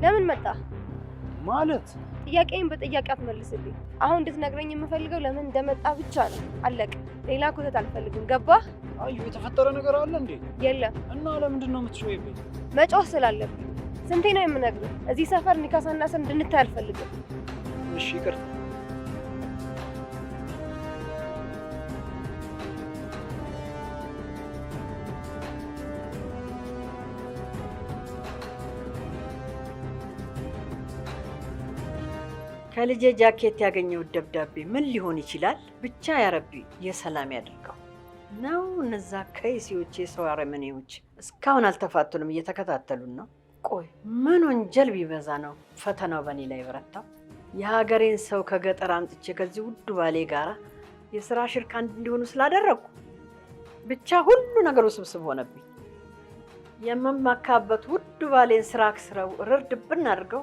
ለምን መጣ ማለት? ጥያቄን በጥያቄ አትመልስልኝ። አሁን እንድትነግረኝ የምፈልገው ለምን እንደመጣ ብቻ ነው። አለቀ። ሌላ ኮተት አልፈልግም። ገባህ? አዩ የተፈጠረ ነገር አለ እንዴ? የለም። እና ለምንድን ነው የምትሾይብኝ? መጮህ ስላለብኝ። ስንቴ ነው የምነግርህ? እዚህ ሰፈር ኒካሳና ስን እንድንታይ አልፈልግም። እሺ ይቅርታ። ከልጄ ጃኬት ያገኘው ደብዳቤ ምን ሊሆን ይችላል? ብቻ ያረቢ የሰላም ያድርገው። ነው እነዛ ከይሲዎች የሰው አረመኔዎች እስካሁን አልተፋቱንም፣ እየተከታተሉን ነው። ቆይ ምን ወንጀል ቢበዛ ነው ፈተናው በእኔ ላይ በረታው? የሀገሬን ሰው ከገጠር አምጥቼ ከዚህ ውድ ባሌ ጋራ የስራ ሽርክ አንድ እንዲሆኑ ስላደረግኩ ብቻ ሁሉ ነገሩ ስብስብ ሆነብኝ። የምመካበት ውድ ባሌን ስራ አክስረው ርርድብን አድርገው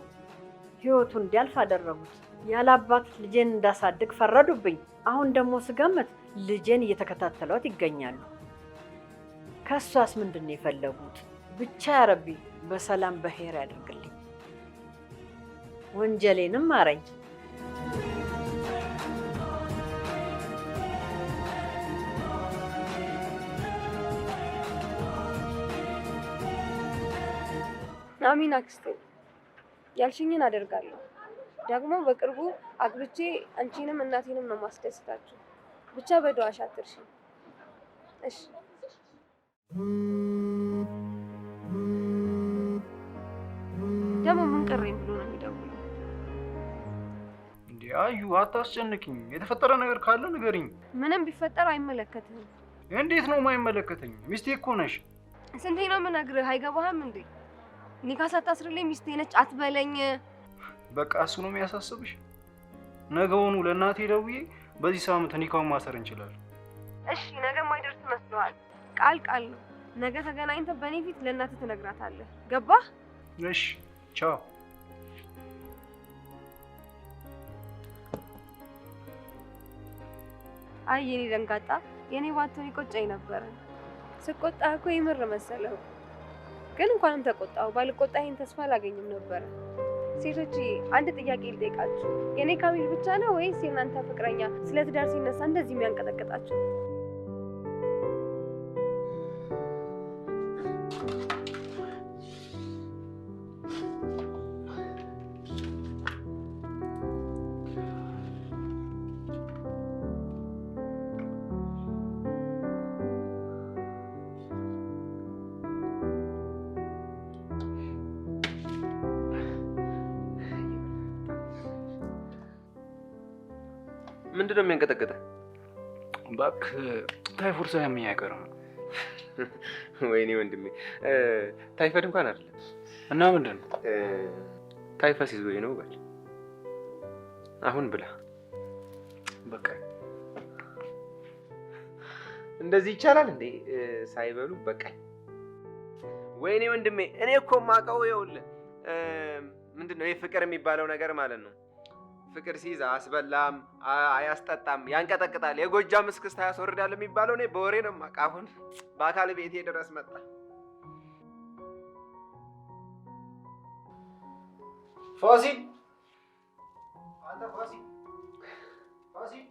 ህይወቱ እንዲያልፍ አደረጉት። ያለ አባት ልጄን እንዳሳድግ ፈረዱብኝ። አሁን ደግሞ ስገምት ልጄን እየተከታተሏት ይገኛሉ። ከሷስ ምንድን ነው የፈለጉት? ብቻ ያረቢ በሰላም በሄር ያድርግልኝ፣ ወንጀሌንም ማረኝ። አሚን አክስቴ፣ ያልሽኝን አደርጋለሁ። ደግሞ በቅርቡ አግብቼ አንቺንም እናቴንም ነው ማስደስታችሁ። ብቻ በዱዓሽ አትርሺ እሺ? ደግሞ ምን ቀረኝ ብሎ ነው የሚደውለው? እንዴ አዩ አታስጨንቅኝ። የተፈጠረ ነገር ካለ ንገሪኝ። ምንም ቢፈጠር አይመለከትህም። እንዴት ነው የማይመለከተኝ? ሚስቴ እኮ ነሽ። ስንቴ ነው የምነግርህ? አይገባህም እንዴ? ኒካ ሳታስርልኝ ሚስቴ ነች አትበለኝ። በቃ እሱ ነው የሚያሳስብሽ? ነገውኑ ለእናቴ ደውዬ በዚህ ሳምንት ኒካውን ማሰር እንችላለን። እሺ ነገ ማይደርስ መስሎሃል? ቃል ቃል ነው። ነገ ተገናኝተን በእኔ ፊት ለእናትህ ትነግራታለህ። ገባህ? እሺ ቻው። አይ የኔ ደንጋጣ፣ የኔ ባትሆን ይቆጨኝ ነበረ። ስቆጣ እኮ ይምር መሰለው። ግን እንኳንም ተቆጣሁ። ባልቆጣ ይሄን ተስፋ አላገኝም ነበረ። ሴቶች አንድ ጥያቄ ልጠይቃችሁ። የኔ ካሚል ብቻ ነው ወይስ የእናንተ ፍቅረኛ ስለ ትዳር ሲነሳ እንደዚህ የሚያንቀጠቅጣችሁ? ምንድነው የሚያንቀጠቅጠ? እባክህ ታይፎይድ ሳያመኝ አይቀርም። ወይኔ ወንድሜ ታይፈድ እንኳን አይደለም። እና ምንድን ነው? ታይፈስ ይዞኝ ነው። በል አሁን ብላ። በቃ እንደዚህ ይቻላል እንዴ? ሳይበሉ በቃኝ። ወይኔ ወንድሜ እኔ እኮ የማውቀው ይኸውልህ ምንድነው ይሄ ፍቅር የሚባለው ነገር ማለት ነው። ፍቅር ሲይዝ አያስበላም፣ አያስጠጣም፣ ያንቀጠቅጣል፣ የጎጃም እስክስታ ያስወርዳል የሚባለው እኔ በወሬ ነው የማውቀው። አሁን በአካል ቤቴ ድረስ መጣ። ፋሲል፣ አንተ ፋሲል፣ ፋሲል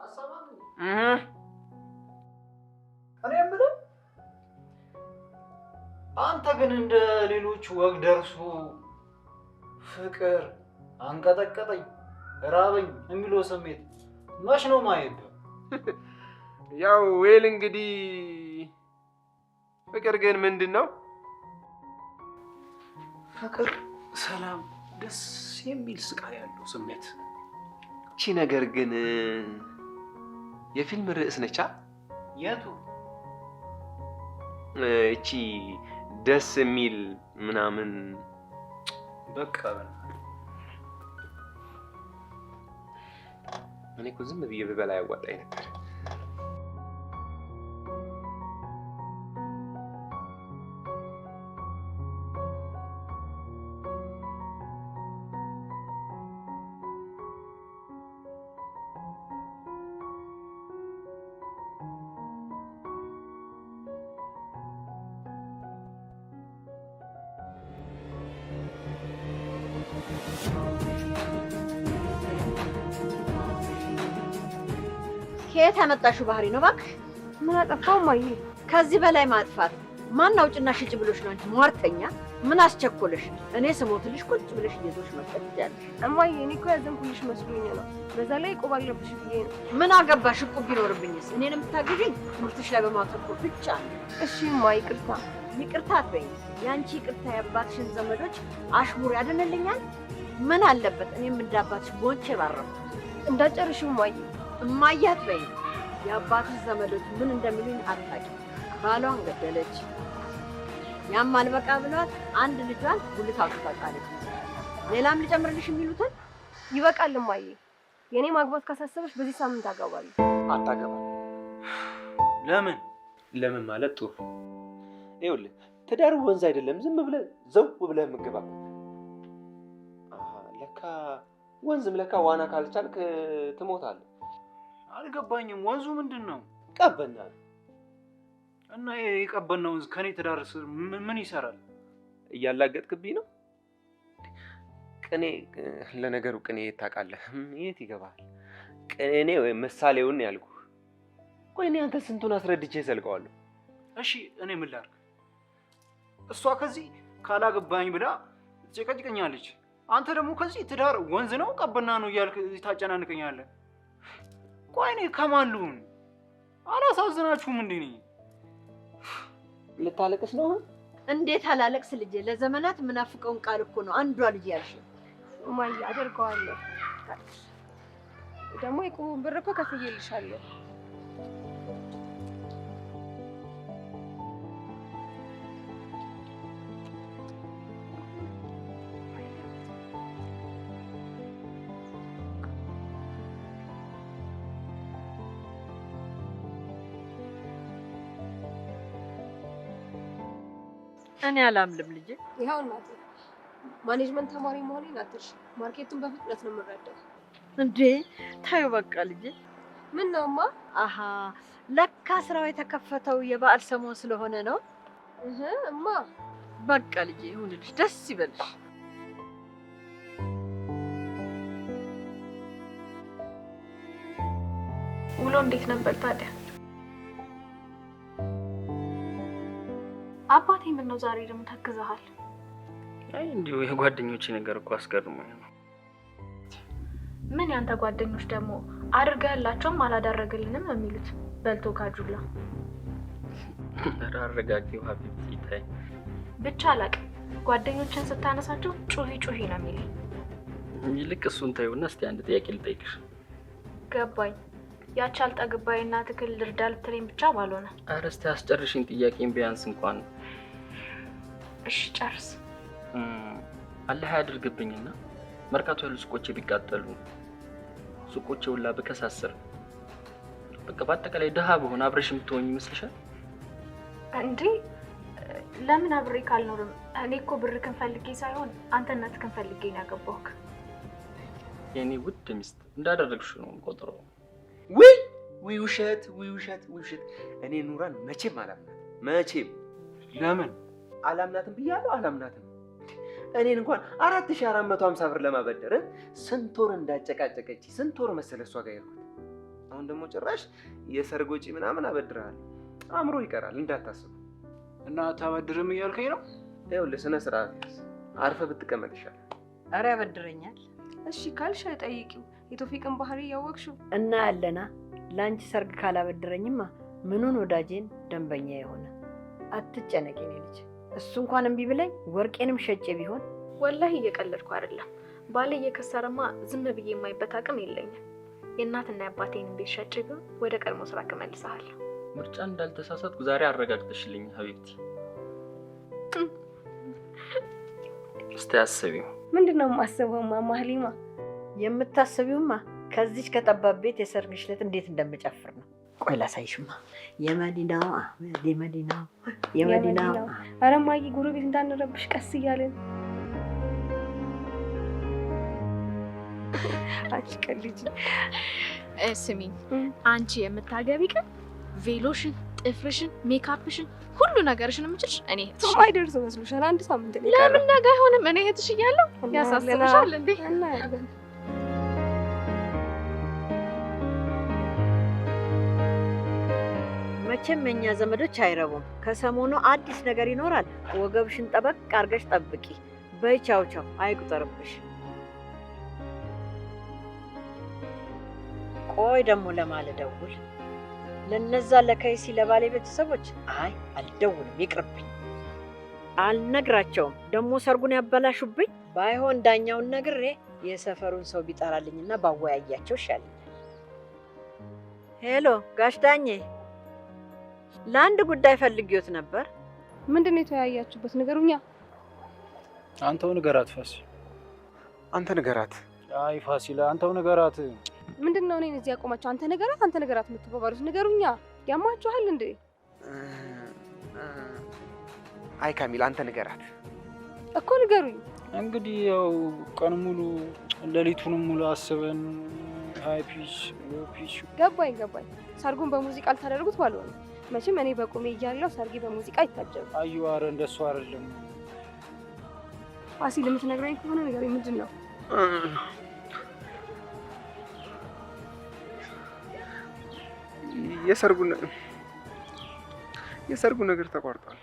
አሰማም። እኔ የምልህ አንተ ግን እንደ ሌሎች ወግ ደርሶ ፍቅር አንቀጠቀጠኝ ራበኝ የሚለው ስሜት መች ነው ማየት? ያው ዌል እንግዲህ ፍቅር ግን ምንድን ነው? ፍቅር ሰላም፣ ደስ የሚል ስቃይ ያለው ስሜት። እቺ ነገር ግን የፊልም ርዕስ ነቻ። የቱ? እቺ ደስ የሚል ምናምን በቃ እኔ እኮ ዝም ብዬ ብበላ ያዋጣኝ ነበር። ከየት ያመጣሽው ባህሪ ነው እባክሽ? ምን አጠፋው እማዬ? ከዚህ በላይ ማጥፋት ማን አውጭና ሽጭ ብሎሽ ነው አንቺ ሟርተኛ? ምን አስቸኮለሽ? እኔ ስሞትልሽ ቁጭ ብለሽ እየዞርሽ መቀጥ ያለሽ። እማዬ እኔ እኮ ያዘንኩልሽ መስሎኝ ነው። በዛ ላይ ዕቁብ አለብሽ ብዬ ነው። ምን አገባሽ? ዕቁብ ቢኖርብኝስ? እኔን የምታግዥኝ ትምህርትሽ ላይ በማተኮር ብቻ ነው። እሺ እማዬ ይቅርታ። ይቅርታ አትበይኝ። የአንቺ ይቅርታ የአባትሽን ዘመዶች አሽሙር ያደነልኛል። ምን አለበት እኔም እንዳባትሽ ቦቼ ባረኩ። እንዳጨርሽው እማዬ። እማዬ አትበይኝ። የአባትሽ ዘመዶች ምን እንደሚሉኝ አታውቂም። ባሏን ገደለች፣ ያም አልበቃ ብሏት አንድ ልጇን ጉልት አውጥታለች። ሌላም ልጨምርልሽ የሚሉትን ይበቃል እማዬ። የኔ ማግባት ካሳሰበሽ በዚህ ሳምንት አገባለሁ። አታገባም? ለምን ማለት ጥሩ። ይኸውልህ ትዳር ወንዝ አይደለም ዝም ብለህ ዘው ብለህ የምትገባበት። ለካ ወንዝም ለካ ዋና ካልቻልክ ትሞታለህ። አልገባኝም። ወንዙ ምንድን ነው? ቀበና እና የቀበና ወንዝ ከኔ ትዳር ስር ምን ይሰራል? እያላገጥክብኝ ነው። ቅኔ ለነገሩ ቅኔ ታውቃለህ? የት ይገባል? ቅኔ ወይም ምሳሌውን ያልኩህ። ቆይ እኔ አንተ ስንቱን አስረድቼ ሰልቀዋለሁ። እሺ እኔ ምን ላድርግ? እሷ ከዚህ ካላገባኝ ብላ ትጨቀጭቀኛለች። አንተ ደግሞ ከዚህ ትዳር ወንዝ ነው ቀበና ነው እያልክ ታጨናንቀኛለህ። ቆይ እኔ ከማን ልሁን? አላሳዝናችሁም እንዴ? ልታለቅስ ነው? እንዴት አላለቅስ ልጄ? ለዘመናት የምናፍቀውን ቃል እኮ ነው አንዷ ልጅ ያልሽ። እማዬ አደርገዋለሁ። ደግሞ የዕቁቡን ብር እኮ ከፍዬልሻለሁ። እኔ አላምልም ልጄ። ይኸው እናቴ ማኔጅመንት ተማሪ መሆኔን አትርሽ። ማርኬቱን በፍጥነት ነው የምረዳው። እንዴ ታዩ በቃ ልጄ። ምን ነውማ? አሃ ለካ ስራው የተከፈተው የበዓል ሰሞን ስለሆነ ነው። እማ በቃ ልጄ ይሁንልሽ፣ ደስ ይበልሽ። ውሎ እንዴት ነበር ታዲያ? አባቴ ምን ነው ዛሬ ደግሞ ተክዘሃል? አይ እንዲሁ የጓደኞቼ ነገር እኮ አስገርሞኝ ነው። ምን ያንተ ጓደኞች ደግሞ አድርገህላቸውም አላደረገልንም የሚሉት? በልቶ ካጁላ አረጋጊው ሀቢብቲ ታይ ብቻ አላቅም። ጓደኞችን ስታነሳቸው ጩሂ ጩሂ ነው የሚለኝ። ይልቅ እሱን ተይውና እስቲ አንድ ጥያቄ ልጠይቅሽ። ገባኝ። ያቺ አልጠግባይና ትክል ልርዳ ልትለኝ ብቻ ባልሆነ። ኧረ እስቲ አስጨርሽኝ ጥያቄን ቢያንስ እንኳን። እሺ ጨርስ። አላህ ያድርግብኝና መርካቶ ያሉ ሱቆቼ ቢቃጠሉ ሱቆቼ ሁላ ብከሳስር በቃ በአጠቃላይ ድሃ በሆነ አብረሽ የምትሆኝ ይመስልሻል? እንዴ ለምን አብሬ ካልኖርም? እኔ እኮ ብርክን ፈልጌ ሳይሆን አንተነትክን ፈልጌ ነው ያገባሁህ። የኔ ውድ ሚስት እንዳደረግሽው ነው የምቆጥረው። ውይ ውሸት፣ ውይ ውሸት፣ ውይ ውሸት። እኔ ኑራን መቼም አላምናትም። መቼም። ለምን አላምናትም ብያለሁ? አላምናትም። እኔን እንኳን 4450 ብር ለማበደር ስንት ወር እንዳጨቃጨቀች ስንት ወር መሰለ እሷ ጋር ያልኩት። አሁን ደግሞ ጭራሽ የሰርግ ወጪ ምናምን አበድርሃለሁ። አእምሮ ይቀራል እንዳታስቡ። እና ታበድርም እያልከኝ ነው? ይኸውልህ ስነ ስርዓት ያዝ። አርፈህ ብትቀመጥ ይሻላል። ኧረ ያበድረኛል። እሺ ካልሽ ጠይቂው። የቶፊቅን ባህሪ ያወቅሽው እና ያለና ለአንቺ ሰርግ ካላበድረኝማ ምኑን ወዳጄን ደንበኛ የሆነ። አትጨነቂ የኔ ልጅ። እሱ እንኳን እምቢ ብለኝ ወርቄንም ሸጬ ቢሆን። ወላሂ እየቀለድኩ አይደለም። ባሌ እየከሰረማ ዝም ብዬ የማይበት አቅም የለኝም። የእናትና የአባቴን ቤት ሸጬ ቢሆን ወደ ቀድሞ ስራ እመልስሃለሁ። ምርጫ እንዳልተሳሳትኩ ዛሬ አረጋግጠሽልኝ ሀቢብቲ። እስቲ አስቢው። ምንድነው የማስበው? ማህሊማ የምታስቢውማ ከዚች ከጠባብ ቤት የሰርግሽ ዕለት እንዴት እንደምጨፍር ነው። ቆይ ላሳይሽማ። የመዲናዋ የመዲናዋ የመዲናዋ። ኧረ እማዬ ጎረቤት እንዳንረብሽ ቀስ እያለን። አንቺ ቀልጂ። ስሚኝ፣ አንቺ የምታገቢ ቀን ቬሎሽን፣ ጥፍርሽን፣ ሜካፕሽን ሁሉ ነገርሽን የምችልሽ እኔ እህትሽ። ማይደርሰው መስሎሻል? አንድ ሳምንት ነው። ለምን ነገ አይሆንም? እኔ እህትሽ እያለሁ ያሳስብሻል እንዴ? እና ያለን መቼም የኛ ዘመዶች አይረቡም። ከሰሞኑ አዲስ ነገር ይኖራል። ወገብሽን ጠበቅ አርገሽ ጠብቂ። በይ ቻው ቻው፣ አይቁጠርብሽ። ቆይ ደግሞ ለማልደውል ለነዛ ለከይሲ ለባሌ ቤተሰቦች አይ አልደውልም፣ ይቅርብኝ። አልነግራቸውም፣ ደግሞ ሰርጉን ያበላሹብኝ። ባይሆን ዳኛውን ነግሬ የሰፈሩን ሰው ቢጠራልኝና ባወያያቸው ይሻለኛል። ሄሎ ጋሽ ዳኜ፣ ለአንድ ጉዳይ ፈልጊዎት ነበር። ምንድን ነው የተወያያችሁበት? ንገሩኛ። አንተው ንገራት ፋሲል። አንተ ንገራት። አይ ፋሲል አንተው ንገራት። ምንድን ነው እኔን እዚህ ያቆማችሁ? አንተ ንገራት የምትባባሉት? ንገሩኛ። ያማችኋል እንዴ? አይ ካሚል አንተ ንገራት እኮ ንገሩኝ። እንግዲህ ያው ቀን ሙሉ ሌሊቱንም ሙሉ አስበን ሃይ ፒች ሎ ፒች። ገባኝ። ሰርጉን በሙዚቃ ልታደርጉት ባልሆነ መቼም እኔ በቁሜ እያለሁ ሰርጌ በሙዚቃ አይታጀብም። አዩ ኧረ እንደሱ አይደለም። ፋሲል የምትነግረኝ ከሆነ ንገረኝ። ምንድን ነው? የሰርጉ ነገር ተቋርጧል።